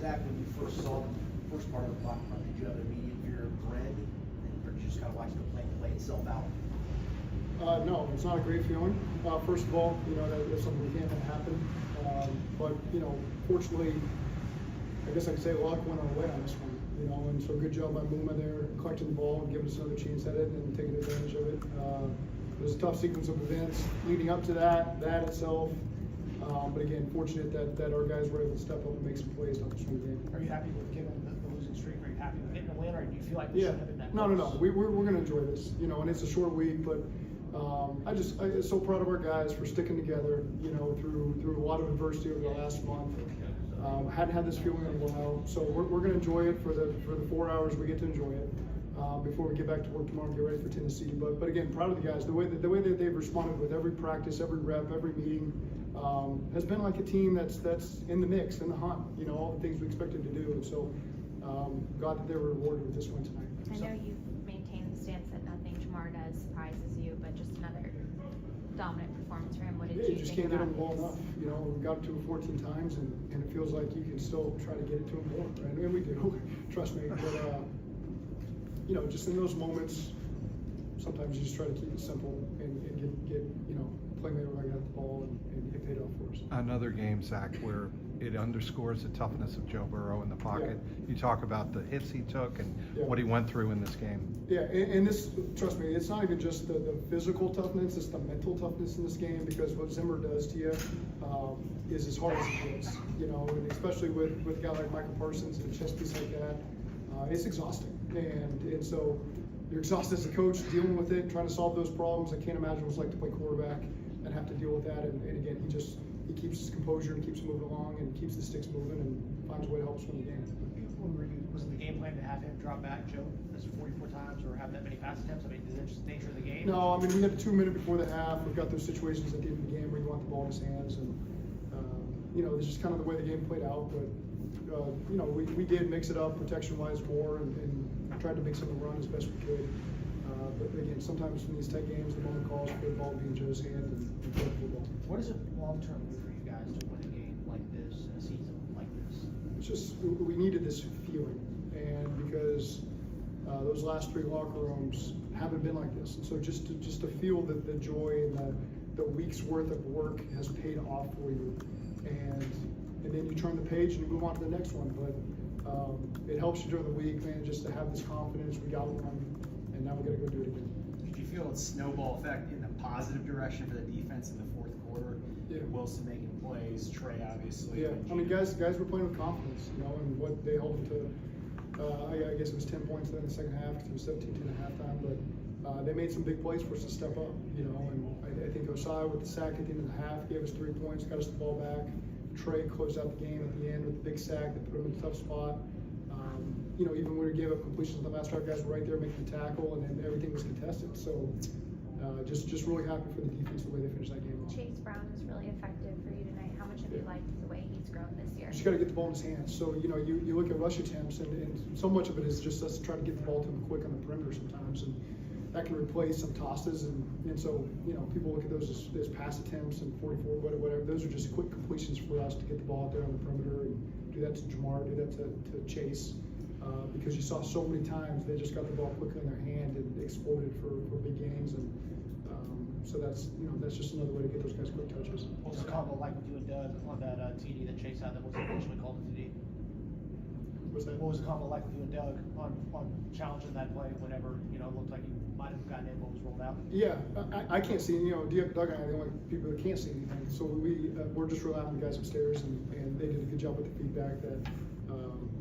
Zac, when you first saw the first part of the block run, did you have an immediate fear of dread, or did you just kind of watch the play itself out? No, it's not a great feeling. First of all, that's something that can't happen. But fortunately, I guess I could say luck went our way on this one. And so good job by Muma there, collecting the ball and giving us another chance at it and taking advantage of it. It was a tough sequence of events leading up to that itself. But again, fortunate that our guys were able to step up and make some plays on this one game. Are you happy with given the losing streak? Are you happy with getting a win, or do you feel like we should have been that No. close? We're going to enjoy this, and it's a short week, but I'm so proud of our guys for sticking together, through a lot of adversity over the last month. Hadn't had this feeling in a while, so we're going to enjoy it for the 4 hours we get to enjoy it before we get back to work tomorrow and get ready for Tennessee. But again, proud of the guys. The way that they've responded with every practice, every rep, every meeting has been like a team that's in the mix, in the hunt. All the things we expected to do, and so glad that they were rewarded with this one tonight. I know you've maintained the stance that nothing Jamar does surprises you, but just another dominant performance for him. What did you just think can't get about him the ball his- enough. We got it to him 14 times, and it feels like you can still try to get it to him more, right? And we do, trust me. But just in those moments, sometimes you just try to keep it simple and get playmaker right at the ball and it paid off for us. Another game, Zac, where it underscores the toughness of Joe Burrow in the pocket. You talk about the hits he took and what he went through in this game. Yeah, and this, trust me, it's not even just the physical toughness, it's the mental toughness in this game, because what Zimmer does to you is as hard as it gets, and especially with a guy like Michael Parsons and a chess piece like that, it's exhausting. And so you're exhausted as a coach dealing with it, trying to solve those problems. I can't imagine what it's like to play quarterback and have to deal with that. And again, he keeps his composure and keeps moving along and keeps the sticks moving and finds a way to help us win the game. Was it the game plan to have him drop back, Joe, this 44 times, or have that many pass attempts? I mean, is that just the nature of the game? No, we had 2 minutes before the half. We've got those situations at the end of the game where you want the ball in his hands, and it's just kind of the way the game played out. But we did mix it up protection-wise more and tried to make something run as best we could. But again, sometimes in these tight games, the moment calls for the ball to be in Joe's hand and play football. What does it long-term do for you guys to win a game like this, in a season like this? It's just, we needed this feeling, and because those last 3 locker rooms haven't been like this, and so just to feel that the joy and the week's worth of work has paid off for you, and then you turn the page and you move on to the next one. But it helps you during the week, man, just to have this confidence. We got one, and now we got to go do it again. Did you feel a snowball effect in the positive direction for the defense in the fourth quarter? Yeah. Wilson making plays, Trey obviously. Yeah, guys were playing with confidence, and what they held them to. I guess it was 10 points then in the second half, because it was 17-10 at halftime. But they made some big plays for us to step up, and I think Osai with the sack at the end of the half gave us 3 points, got us the ball back. Trey closed out the game at the end with the big sack that put him in a tough spot. Even when we gave up completions on the last drive, guys were right there making the tackle, and then everything was contested. So just really happy for the defense, the way they finished that game. Chase Brown was really effective for you tonight. How much have you liked the way he's grown this year? You just got to get the ball in his hands. So you look at rush attempts, and so much of it is just us trying to get the ball to him quick on the perimeter sometimes, and that can replace some tosses. And so people look at those as pass attempts and 44, whatever. Those are just quick completions for us to get the ball out there on the perimeter and do that to Jamar, do that to Chase. Because you saw so many times they just got the ball quickly in their hand and exploded for big gains, and so that's just another way to get those guys quick touches. What was the combo like with you and Doug on that TD that Chase had that was eventually called a TD? What's that? What was the combo like with you and Doug on challenging that play whenever it looked like you might have gotten it but was rolled out? Yeah, I can't see. Doug and I are the only people that can't see anything. So we're just relying on the guys upstairs, and they did a good job with the feedback that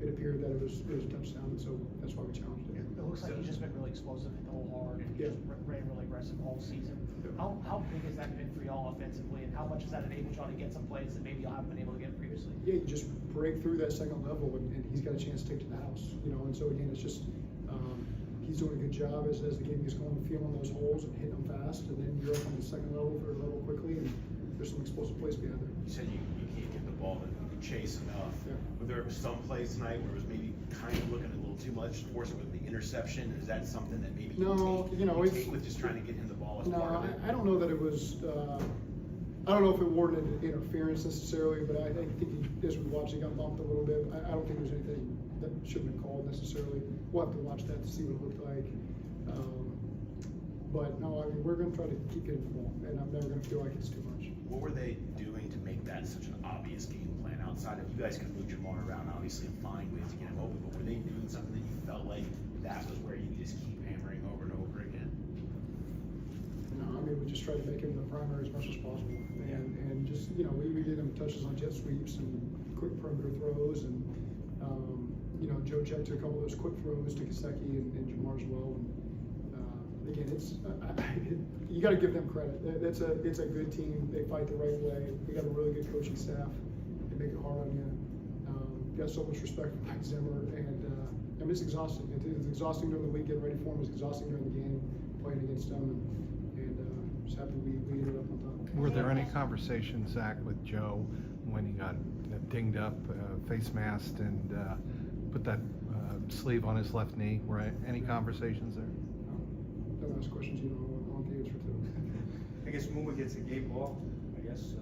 it appeared that it was a touchdown, and so that's why we challenged it. It looks like he's just been really explosive, hit the hole hard, and just ran really aggressive all season. How big has that been for y'all offensively, and how much has that enabled y'all to get some plays that maybe y'all haven't been able to get previously? Yeah, you just break through that second level, and he's got a chance to take to the house. And so again, it's just he's doing a good job as the game gets going, feeling those holes and hitting them fast, and then you're up on the second level, third level quickly, and there's some explosive plays behind there. You said you can't get the ball to Chase enough. Yeah. Were there some plays tonight where it was maybe kind of looking a little too much towards it with the interception? Is that something that maybe No, you take with just trying to get him the ball as part of it? I don't know that it was I don't know if it warranted interference necessarily, but I think he, as we watched, he got bumped a little bit. I don't think there's anything that should have been called necessarily. We'll have to watch that to see what it looked like. But no, I mean, we're gonna try to keep getting the ball, and I'm never gonna feel like it's too much. What were they doing to make that such an obvious game plan outside of, you guys could move Jamar around obviously and find ways to get him open, but were they doing something that you felt like that was where you just keep hammering over and over again? No, I mean, we just tried to make him the primary as much as possible, and just, we did him touches on jet sweeps and quick perimeter throws, and, Joe checked to a couple of those quick throws to Gesicki and Jamar as well, and, again, you gotta give them credit. It's a good team, they fight the right way, we got a really good coaching staff, they make it hard on you. Got so much respect for Mike Zimmer, and I mean, it's exhausting. It's exhausting during the week, getting ready for him, it's exhausting during the game, playing against them, and just happy we ended up on top. Were there any conversations, Zach, with Joe when he got dinged up, face masked, and put that sleeve on his left knee? Were any conversations there? Don't ask questions you don't want the answer to. I guess Muma gets a game ball, I guess.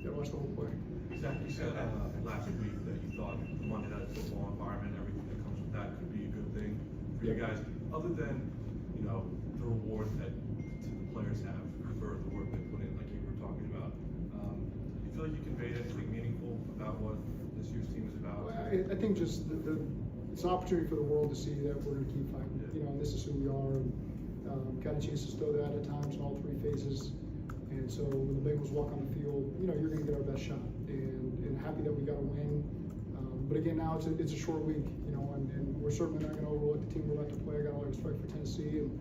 Gotta watch the whole play. Zach, you said last week that you thought the Monday Night Football environment, everything that comes with that, could be a good thing for you guys. Other than, the reward that the players have for the work they put in, like you were talking about, you feel like you conveyed anything meaningful about what this year's team is about? Well, I think just it's an opportunity for the world to see that we're going to keep fighting. And this is who we are. And got a chance to stow that at times in all three phases. And so when the Bengals walk on the field, you're going to get our best shot. And happy that we got a win. But again, now it's a short week, and we're certainly not going to overlook the team we're about to play. I got a lot of respect for Tennessee, and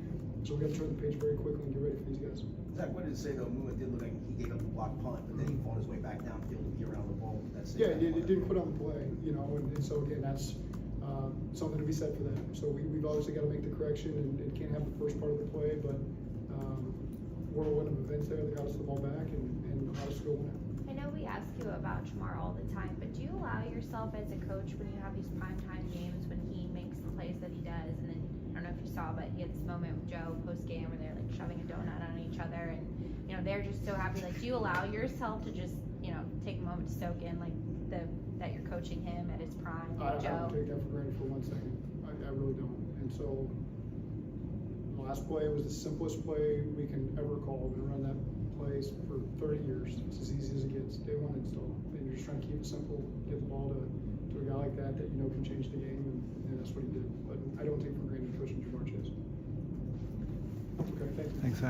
so we got to turn the page very quickly and get ready for these guys. Zach, what did it say though? Muma did look like he gave up the block punt, but then he fought his way back downfield to get around the ball. Yeah, it didn't put on the play, and so again, that's something to be said for that. So we've obviously got to make the correction and can't have the first part of the play, but whirlwind of events there that got us the ball back and allowed us to go win it. I know we ask you about Jamar all the time, but do you allow yourself as a coach when you have these primetime games when he makes the plays that he does, and then, I don't know if you saw, but he had this moment with Joe post-game where they're like shoving a donut on each other, and, they're just so happy. Like, do you allow yourself to just, take a moment to soak in, like, that you're coaching him at his prime, I Joe? don't take that for granted for 1 second. I really don't. And so the last play was the simplest play we can ever call. We've been running that plays for 30 years. It's as easy as it gets. Day one install. And you're just trying to keep it simple, get the ball to a guy like that can change the game, and that's what he did. But I don't take for granted coaching Jamar Chase. Okay, thank you. Thanks, Zach.